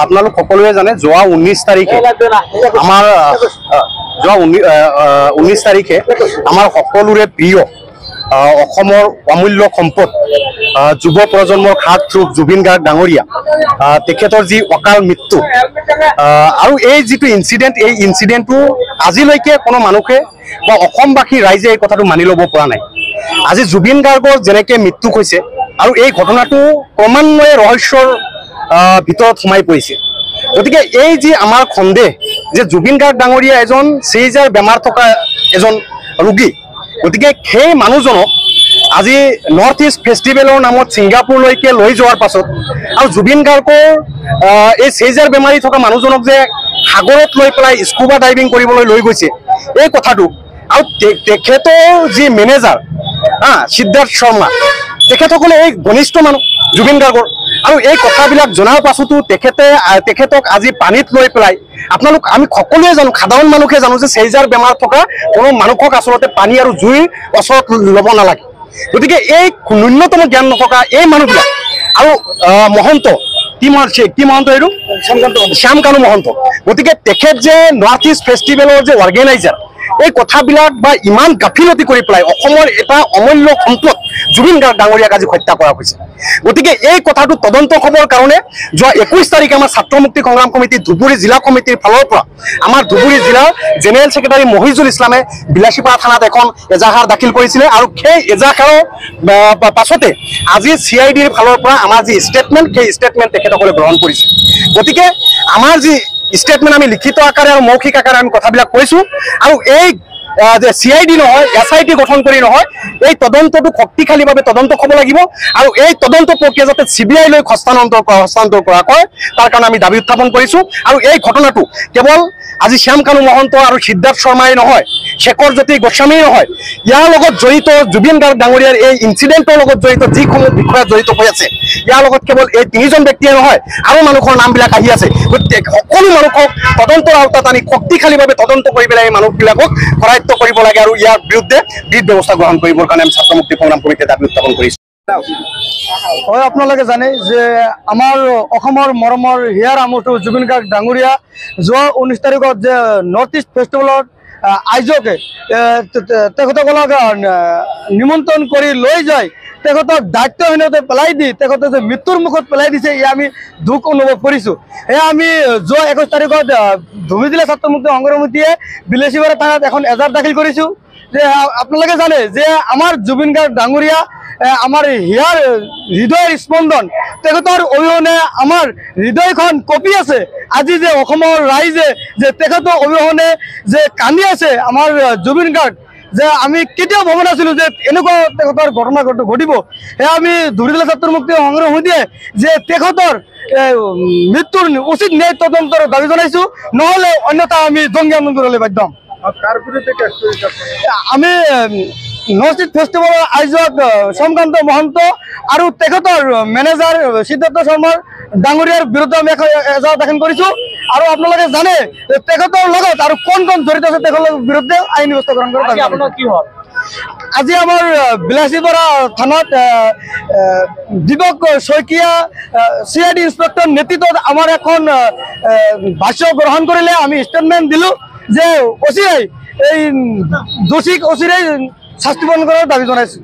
আপোনালোক সকলোৱে জানে যোৱা 19 তাৰিখে আমাৰ যোৱা 19 তাৰিখে আমাৰ সকলোৰে প্ৰিয় অসমৰ অমূল্য সম্পদ যুৱ প্ৰজন্মৰ খাট ৰূপ জুবিন গাৰ্গ ডাঙৰীয়া তেখেতৰ যি অকাল মৃত্যু আৰু এই যিটো ইনসিডেন্ট এই ইনসিডেন্টটো আজিলৈকে কোনো মানুহে বা অসমবাসী ৰাইজে এই কথাটো মানি ল'ব পৰা নাই। আজি জুবিন গাৰ্গৰ যেনেকৈ মৃত্যু হৈছে আৰু এই ঘটনাটো ক্ৰমান্বয়ে ৰহস্যৰ ভিতৰত সোমাই পৰিছে। গতিকে এই যি আমাৰ সন্দেহ যে জুবিন গাৰ্গ ডাঙৰীয়া এজন চেইজাৰ বেমাৰ থকা এজন ৰোগী, গতিকে সেই মানুহজনক আজি নৰ্থ ইষ্ট ফেষ্টিভেলৰ নামত ছিংগাপুৰলৈকে লৈ যোৱাৰ পাছত আৰু জুবিন গাৰ্গৰ এই চেইজাৰ বেমাৰী থকা মানুহজনক যে সাগৰত লৈ পেলাই স্কুবা ডাইভিং কৰিবলৈ লৈ গৈছে এই কথাটো আৰু তেখেতৰ যি মেনেজাৰ সিদ্ধাৰ্থ শৰ্মা তেখেতসকলে এই ঘনিষ্ঠ মানুহ জুবিন গাৰ্গৰ আৰু এই কথাবিলাক জনাৰ পাছতো তেখেতক আজি পানীত লৈ পেলাই আপোনালোক আমি সকলোৱে জানো, সাধাৰণ মানুহে জানো যে চেইজাৰ বেমাৰ থকা কোনো মানুহক আচলতে পানী আৰু জুইৰ ওচৰত ল'ব নালাগে। গতিকে এই ন্যূনতম জ্ঞান নথকা এই মানুহবিলাক আৰু মহন্ত কি মহন্ত এইটো শ্যাম কানু মহন্ত, গতিকে তেখেত যে নৰ্থ ইষ্ট ফেষ্টিভেলৰ যে অৰ্গেনাইজাৰ এই কথাবিলাক বা ইমান গাফিলতি কৰি পেলাই অসমৰ এটা অমূল্য সম্পদ জুবিন গাৰ্গ ডাঙৰীয়াক আজি হত্যা কৰা হৈছে। গতিকে এই কথাটো তদন্ত হ'বৰ কাৰণে যোৱা 21 তাৰিখে আমাৰ ছাত্ৰ মুক্তি সংগ্ৰাম সমিতি ধুবুৰী জিলা কমিটিৰ ফালৰ পৰা আমাৰ ধুবুৰী জিলাৰ জেনেৰেল ছেক্ৰেটাৰী মহিজুল ইছলামে বিলাসীপাৰা থানাত এখন এজাহাৰ দাখিল কৰিছিলে আৰু সেই এজাহাৰৰ পাছতে আজি CIDৰ ফালৰ পৰা আমাৰ যি ষ্টেটমেণ্ট সেই ষ্টেটমেণ্ট তেখেতসকলে গ্ৰহণ কৰিছে। গতিকে আমাৰ যি ষ্টেটমেণ্ট আমি লিখিত আকাৰে আৰু মৌখিক আকাৰে আমি কথাবিলাক কৈছোঁ আৰু এই CID নহয় SIT গঠন কৰি নহয় এই তদন্তটো শক্তিশালীভাৱে তদন্ত হ'ব লাগিব আৰু এই তদন্ত প্ৰক্ৰিয়া যাতে CBI লৈ হস্তান্তৰ কৰা হয় তাৰ কাৰণে আমি দাবী উত্থাপন কৰিছোঁ। আৰু এই ঘটনাটো কেৱল আজি শ্যাম কানু মহন্ত আৰু সিদ্ধাৰ্থ শৰ্মাই নহয়, শেখৰ জ্যোতি গোস্বামী নহয়, ইয়াৰ লগত জড়িত জুবিন গাৰ্গ ডাঙৰীয়াৰ এই ইনচিডেণ্টৰ লগত জড়িত যিসমূহ বিষয়া জড়িত হৈ আছে ইয়াৰ লগত কেৱল এই 3জন ব্যক্তিয়ে নহয় আৰু মানুহৰ নামবিলাক আহি আছে। গতিকে সকলো মানুহক তদন্তৰ আওতাত আনি শক্তিশালীভাৱে তদন্ত কৰি পেলাই এই মানুহবিলাকক কৰায়ত্ব কৰিব লাগে আৰু ইয়াৰ বিৰুদ্ধে বিধ ব্যৱস্থা গ্ৰহণ কৰিবৰ কাৰণে আমি ছাত্ৰ মুক্তি সংগ্ৰাম সমিতিয়ে দাবী উত্থাপন কৰিছোঁ। হয়, আপোনালোকে জানে যে আমাৰ অসমৰ মৰমৰ হিয়াৰ আমঠু জুবিন গাৰ্গ ডাঙৰীয়া যোৱা 19 তাৰিখত যে নৰ্থ ইষ্ট ফেষ্টিভেলত আয়োজকে তেখেতসকলক নিমন্ত্ৰণ কৰি লৈ যায় তেখেতক দায়িত্বহীনতা পেলাই দি তেখেতে যে মৃত্যুৰ মুখত পেলাই দিছে এয়া আমি দুখ অনুভৱ কৰিছোঁ। এয়া আমি যোৱা 21 তাৰিখত ধুবুৰী জিলা ছাত্ৰ মুক্তি সংগ্ৰাম সমিতিয়ে বিলাসীপাৰা থানাত এখন এজাহাৰ দাখিল কৰিছোঁ যে আপোনালোকে জানে যে আমাৰ জুবিন গাৰ্গ ডাঙৰীয়া আমাৰ হিয়াৰ হৃদয়ৰ স্পন্দন, তেখেতৰ অবিহনে আমাৰ হৃদয়খন কঁপি আছে। আজি যে অসমৰ ৰাইজে যে তেখেতৰ অবিহনে যে কান্দি আছে আমাৰ জুবিন গাৰ্গ, যে আমি কেতিয়াও ভবা নাছিলোঁ যে এনেকুৱা তেখেতৰ ঘটনা ঘটিব। সেয়া আমি ধুবুৰী জিলা ছাত্ৰ মুক্তি সংগ্ৰাম সমিতিয়ে যে তেখেতৰ মৃত্যুৰ উচিত ন্যায় তদন্তৰ দাবী জনাইছোঁ, নহ'লে অন্যথা আমি জংগী আন্দোলন কৰিবলৈ বাধ্য হ'ম। আমি নৰ্থ ইষ্ট ফেষ্টিভেলৰ আয়োজক শ্যামকান্ত মহন্ত আৰু তেখেতৰ মেনেজাৰ সিদ্ধাৰ্থ শৰ্মাৰ ডাঙৰীয়াৰ বিৰুদ্ধে আমি এজাহাৰ দাখিল কৰিছোঁ আৰু আপোনালোকে জানে তেখেতৰ লগত আৰু কোন জড়িত আছে তেখেতৰ বিৰুদ্ধে আইনী ব্যৱস্থা গ্ৰহণ কৰা কি হ'ল। আজি আমাৰ বিলাসীপাৰা থানাত দীপক শইকীয়া CID ইন্সপেক্টৰ নেতৃত্বত আমাৰ এখন ভাষ্য গ্ৰহণ কৰিলে। আমি ষ্টেটমেণ্ট দিলোঁ যে অচিৰেই এই দোষীক অচিৰেই শাস্তি প্ৰদান কৰাৰ দাবী জনাইছোঁ।